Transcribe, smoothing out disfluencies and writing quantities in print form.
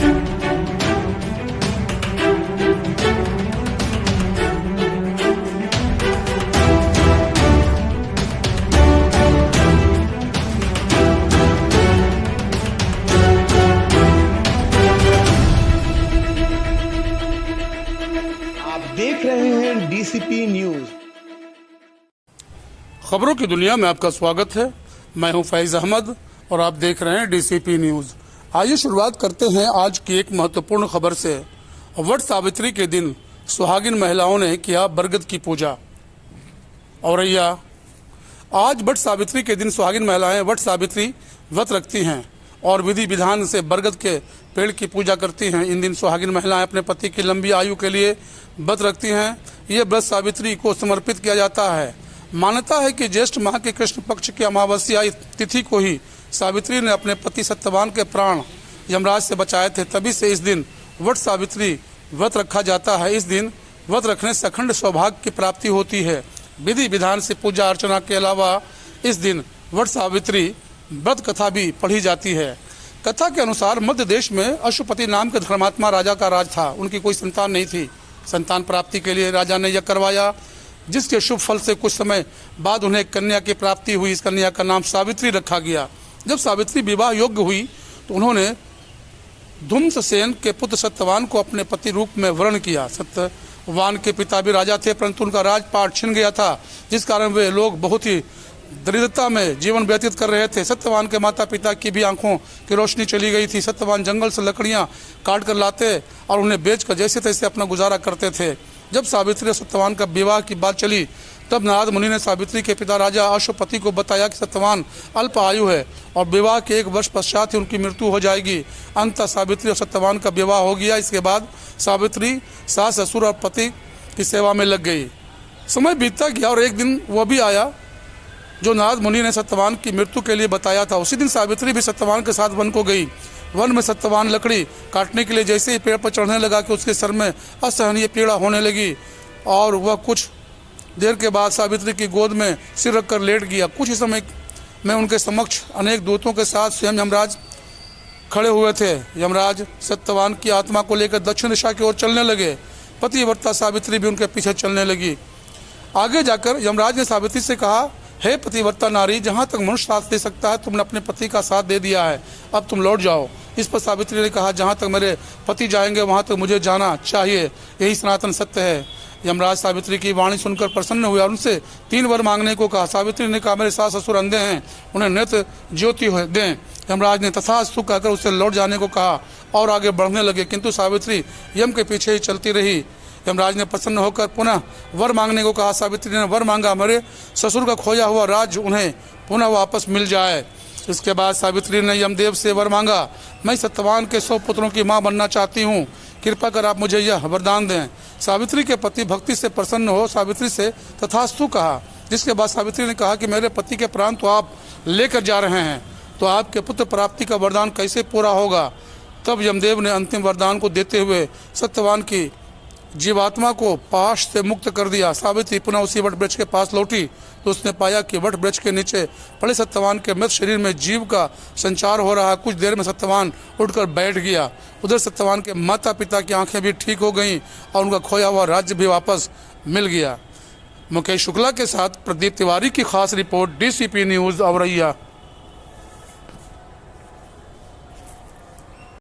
देख रहे हैं डीसीपी न्यूज। खबरों की दुनिया में आपका स्वागत है। मैं हूं फैज अहमद और आप देख रहे हैं डीसीपी न्यूज। आइए शुरुआत करते हैं आज की एक महत्वपूर्ण खबर से। वट सावित्री के दिन सुहागिन महिलाओं ने किया बरगद की पूजा। औरैया, आज वट सावित्री के दिन सुहागिन महिलाएं वट सावित्री व्रत रखती हैं और विधि विधान से बरगद के पेड़ की पूजा करती हैं। इन दिन सुहागिन महिलाएं अपने पति की लंबी आयु के लिए व्रत रखती हैं। ये व्रत सावित्री को समर्पित किया जाता है। मान्यता है कि ज्येष्ठ माह के कृष्ण पक्ष की अमावस्या तिथि को ही सावित्री ने अपने पति सत्यवान के प्राण यमराज से बचाए थे। तभी से इस दिन वट सावित्री व्रत रखा जाता है। इस दिन व्रत रखने से अखंड सौभाग्य की प्राप्ति होती है। विधि विधान से पूजा अर्चना के अलावा इस दिन वट सावित्री व्रत कथा भी पढ़ी जाती है। कथा के अनुसार मध्य देश में अशुपति नाम के धर्मात्मा राजा का राज था। उनकी कोई संतान नहीं थी। संतान प्राप्ति के लिए राजा ने यज्ञ करवाया, जिसके शुभ फल से कुछ समय बाद उन्हें कन्या की प्राप्ति हुई। इस कन्या का नाम सावित्री रखा गया। जब सावित्री विवाह योग्य हुई तो उन्होंने धुम्रसेन के पुत्र सत्यवान को अपने पति रूप में वर्ण किया। सत्यवान के पिता भी राजा थे, परंतु उनका राजपाट छिन गया था, जिस कारण वे लोग बहुत ही दरिद्रता में जीवन व्यतीत कर रहे थे। सत्यवान के माता पिता की भी आंखों की रोशनी चली गई थी। सत्यवान जंगल से लकड़ियां काट कर लाते और उन्हें बेचकर जैसे तैसे अपना गुजारा करते थे। जब सावित्री और सत्यवान का विवाह की बात चली तब नारद मुनि ने सावित्री के पिता राजा अशुपति को बताया कि सत्यवान अल्प आयु है और विवाह के 1 वर्ष पश्चात ही उनकी मृत्यु हो जाएगी। अंततः सावित्री और सत्यवान का विवाह हो गया। इसके बाद सावित्री सास ससुर और पति की सेवा में लग गई। समय बीतता गया और एक दिन वह भी आया जो नारद मुनि ने सत्यवान की मृत्यु के लिए बताया था। उसी दिन सावित्री भी सत्यवान के साथ वन को गई। वन में सत्यवान लकड़ी काटने के लिए जैसे ही पेड़ पर चढ़ने लगा कि उसके सर में असहनीय पीड़ा होने लगी और वह कुछ देर के बाद सावित्री की गोद में सिर रखकर लेट गया। कुछ ही समय में उनके समक्ष अनेक दूतों के साथ स्वयं यमराज खड़े हुए थे। यमराज सत्यवान की आत्मा को लेकर दक्षिण दिशा की ओर चलने लगे। पतिव्रता सावित्री भी उनके पीछे चलने लगी। आगे जाकर यमराज ने सावित्री से कहा, हे पतिव्रता नारी, जहाँ तक मनुष्य साथ दे सकता है तुमने अपने पति का साथ दे दिया है, अब तुम लौट जाओ। इस पर सावित्री ने कहा, जहाँ तक मेरे पति जाएंगे वहाँ तक मुझे जाना चाहिए, यही सनातन सत्य है। यमराज सावित्री की वाणी सुनकर प्रसन्न हुआ और उनसे 3 वर मांगने को कहा। सावित्री ने कहा, मेरे सास ससुर अंधे हैं, उन्हें नेत्र ज्योति दें। यमराज ने तथास्तु कहकर उससे लौट जाने को कहा और आगे बढ़ने लगे, किंतु सावित्री यम के पीछे ही चलती रही। यमराज ने प्रसन्न होकर पुनः वर मांगने को कहा। सावित्री ने वर मांगा, मेरे ससुर का खोया हुआ राज्य उन्हें पुनः वापस मिल जाए। इसके बाद सावित्री ने यमदेव से वर मांगा, मैं सत्यवान के 100 पुत्रों की मां बनना चाहती हूँ, कृपा कर आप मुझे यह वरदान दें। सावित्री के पति भक्ति से प्रसन्न हो सावित्री से तथास्तु कहा। जिसके बाद सावित्री ने कहा कि मेरे पति के प्राण तो आप लेकर जा रहे हैं, तो आपके पुत्र प्राप्ति का वरदान कैसे पूरा होगा। तब यमदेव ने अंतिम वरदान को देते हुए सत्यवान की जीवात्मा को पाश से मुक्त कर दिया। सावित्री पुनः उसी वट वृक्ष के पास लौटी तो उसने पाया कि वट वृक्ष के नीचे पड़े सत्यवान के मृत शरीर में जीव का संचार हो रहा। कुछ देर में सत्यवान उठकर बैठ गया। उधर सत्यवान के माता पिता की आंखें भी ठीक हो गईं और उनका खोया हुआ राज्य भी वापस मिल गया। मुकेश शुक्ला के साथ प्रदीप तिवारी की खास रिपोर्ट, डीसीपी न्यूज औरैया।